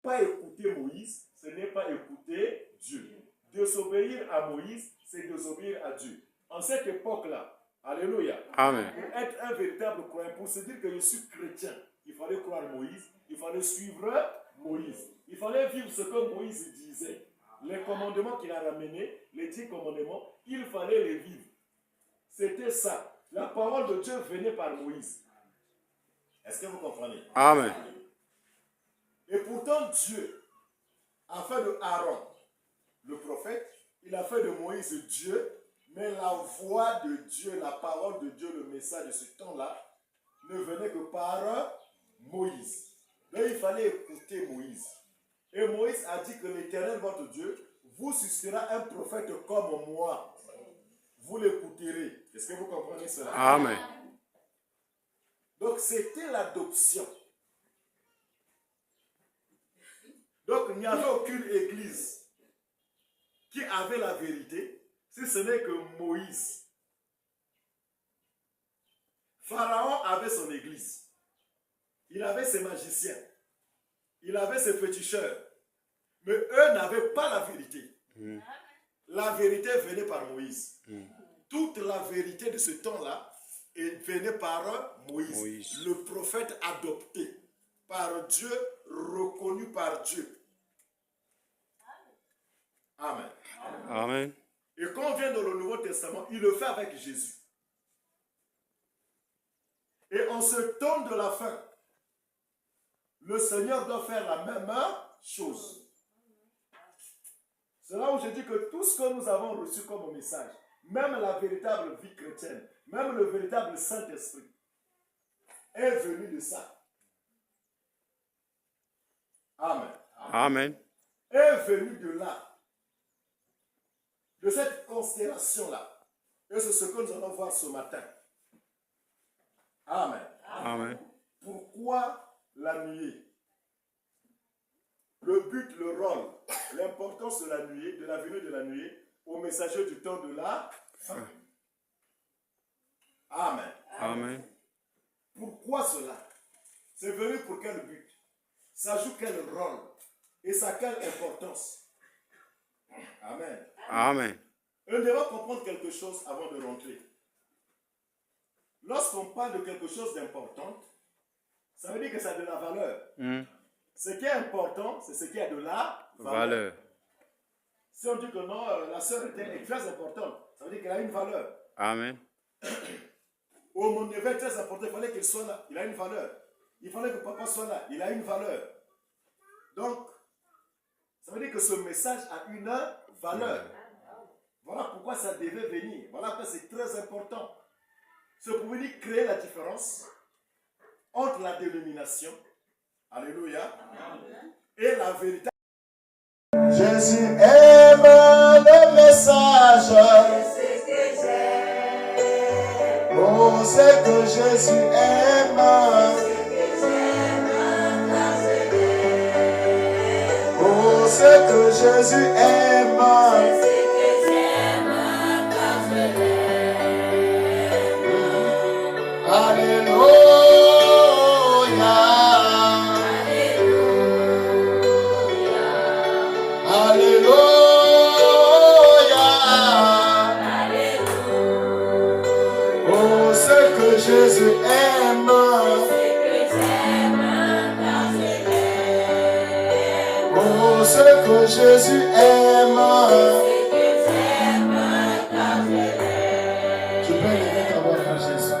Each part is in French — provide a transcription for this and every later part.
pas écouter Moïse, ce n'est pas écouter Dieu. Désobéir à Moïse, c'est désobéir à Dieu. En cette époque-là, alléluia, Amen. pour être un véritable croyant, pour se dire que je suis chrétien, il fallait croire Moïse, il fallait suivre Moïse. Il fallait vivre ce que Moïse disait. Les commandements qu'il a ramenés, les 10 commandements, il fallait les vivre. C'était ça. La parole de Dieu venait par Moïse. Est-ce que vous comprenez? Amen. Et pourtant, Dieu a fait de Aaron le prophète, il a fait de Moïse Dieu, mais la voix de Dieu, la parole de Dieu, le message de ce temps-là, ne venait que par Moïse. Donc il fallait écouter Moïse. Et Moïse a dit que l'Éternel, votre Dieu, vous suscitera un prophète comme moi. Vous l'écouterez. Est-ce que vous comprenez cela? Amen. Donc c'était l'adoption. Donc il n'y avait aucune église qui avait la vérité, si ce n'est que Moïse. Pharaon avait son église. Il avait ses magiciens. Il avait ses féticheurs. Mais eux n'avaient pas la vérité. La vérité venait par Moïse. Toute la vérité de ce temps-là venait par Moïse. Le prophète adopté par Dieu, reconnu par Dieu. Amen. Amen. Et quand on vient dans le Nouveau Testament, il le fait avec Jésus. Et en ce temps de la fin, le Seigneur doit faire la même chose. C'est là où je dis que tout ce que nous avons reçu comme message, même la véritable vie chrétienne, même le véritable Saint-Esprit, est venu de ça. Amen. Amen. Est venu de là. De cette constellation-là. Et c'est ce que nous allons voir ce matin. Amen. Amen. Pourquoi la nuée? Le but, le rôle, l'importance de la nuée, de la venue de la nuée, au messager du temps de la fin. Amen. Amen. Pourquoi cela? C'est venu pour quel but? Ça joue quel rôle? Et ça a quelle importance? Amen. Amen. Et nous devons comprendre quelque chose avant de rentrer. Lorsqu'on parle de quelque chose d'important, ça veut dire que ça a de la valeur. Ce qui est important, c'est ce qui a de la valeur. Si on dit que non, la sœur est très importante, ça veut dire qu'elle a une valeur. Amen. Oh, mon neveu est très important, il fallait qu'il soit là, il a une valeur. Il fallait que papa soit là, il a une valeur. Donc, ça veut dire que ce message a une valeur. Voilà pourquoi ça devait venir. Voilà pourquoi c'est très important. C'est pour venir créer la différence entre la dénomination, alléluia, et la vérité. Jésus aime le message. Oh, c'est que Jésus aime. Oh, c'est que Jésus aime. Jésus aime. Oh, ce que Jésus aime. Tu peux lever ta voix à Jésus.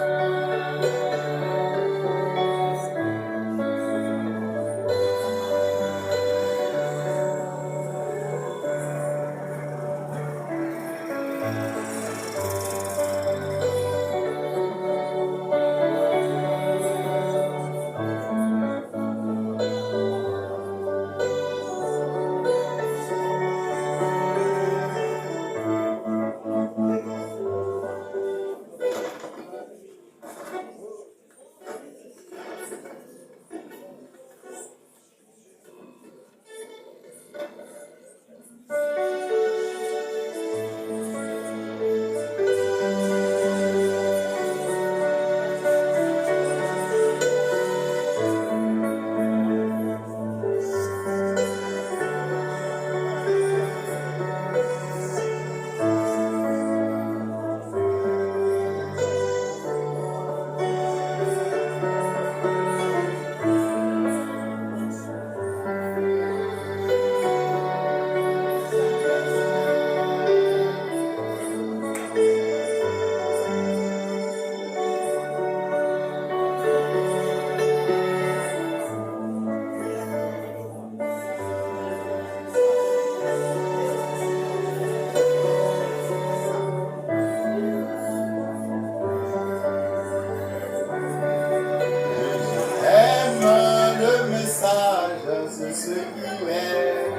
c'est ce qu'il est.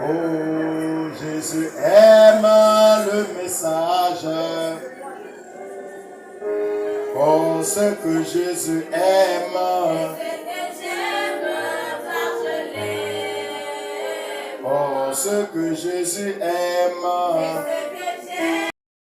Oh, Jésus aime le message. Oh, ce que Jésus aime. Oh, ce que Jésus aime.